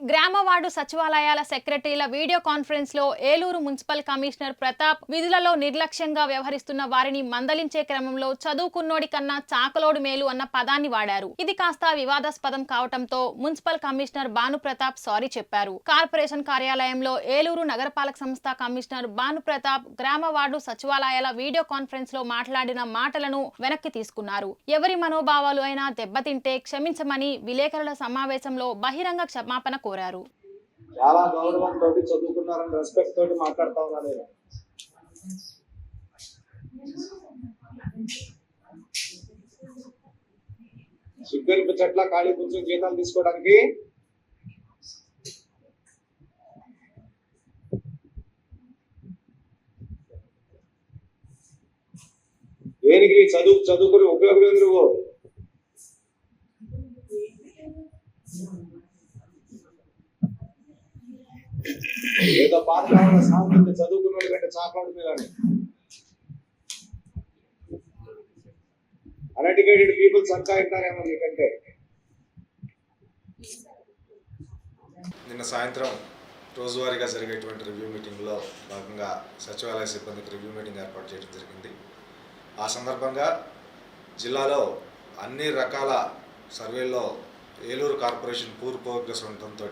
గ్రామ వార్డు సచివాలయాల సెక్రటరీల video conference లో ఏలూరు మున్సిపల్ కమిషనర్ ప్రతాప్ విధులలో నిర్లక్ష్యంగా వ్యవహరిస్తున్న వారిని మందలించే క్రమంలో చదువుకున్నోడి కన్నా చాకలోడు మేలు అన్న పదాన్ని వాడారు. ఇది కాస్త వివాదాస్పదం కావడంతో municipal commissioner Bhanu Pratap sorry చెప్పారు. కార్పొరేషన్ కార్యాలయంలో ఏలూరు నగరపాలక సంస్థ కమిషనర్ భాను ప్రతాప్ గ్రామ వార్డు సచివాలయాల వీడియో కాన్ఫరెన్స్ లో మాట్లాడిన మాటలను వెనక్కి తీసుకున్నారు. ఎవరి మనోభావాలు అయినా దెబ్బతింటే క్షమించమని విలేకరుల సమావేశంలో బహిరంగ క్షమాపణ కోరారు. చాలా గౌరవంతో చదువుకున్నారని రెస్పెక్ట్ తోటి మాట్లాడుతా ఉన్నారు. సిగ్గరిపి చెట్ల ఖాళీ కూర్చొని జీతాలు తీసుకోవడానికి దేనికి చదువుకుని ఉపయోగం లేదు. నువ్వు ఏదో పాత సాగుతుంది చదువుకున్న కంటే చాకలాడు మీద అన్ఎడ్యుకేటెడ్ పీపుల్ సంకాయిస్తారేమో నీకంటే. నిన్న సాయంత్రం రోజువారీగా జరిగేటువంటి రివ్యూ మీటింగ్లో భాగంగా సచివాలయ సిబ్బందికి రివ్యూ మీటింగ్ ఏర్పాటు చేయడం జరిగింది. ఆ సందర్భంగా జిల్లాలో అన్ని రకాల సర్వేల్లో ఏలూరు కార్పొరేషన్ పూర్ ప్రోగ్రెస్ ఉండటంతో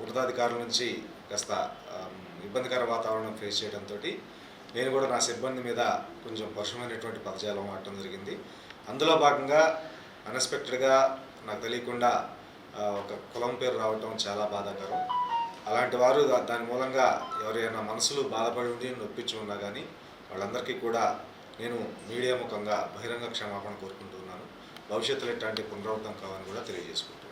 ఉన్నతాధికారుల నుంచి కాస్త ఇబ్బందికర వాతావరణం ఫేస్ చేయడంతో నేను కూడా నా సిబ్బంది మీద కొంచెం పరుషమైనటువంటి పదజాలం వాడటం జరిగింది. అందులో భాగంగా అన్ఎక్స్పెక్టెడ్గా నాకు తెలియకుండా ఒక కులం పేరు రావటం చాలా బాధాకరం. అలాంటి వారు దాని మూలంగా ఎవరైనా మనసులు బాధపడి ఉండి నొప్పించి ఉన్నా కానీ వాళ్ళందరికీ కూడా నేను మీడియా ముఖంగా బహిరంగ క్షమాపణ కోరుకుంటున్నాను. భవిష్యత్తులో ఇట్లాంటి పునరావృతం కావాలని కూడా తెలియజేసుకుంటున్నాను.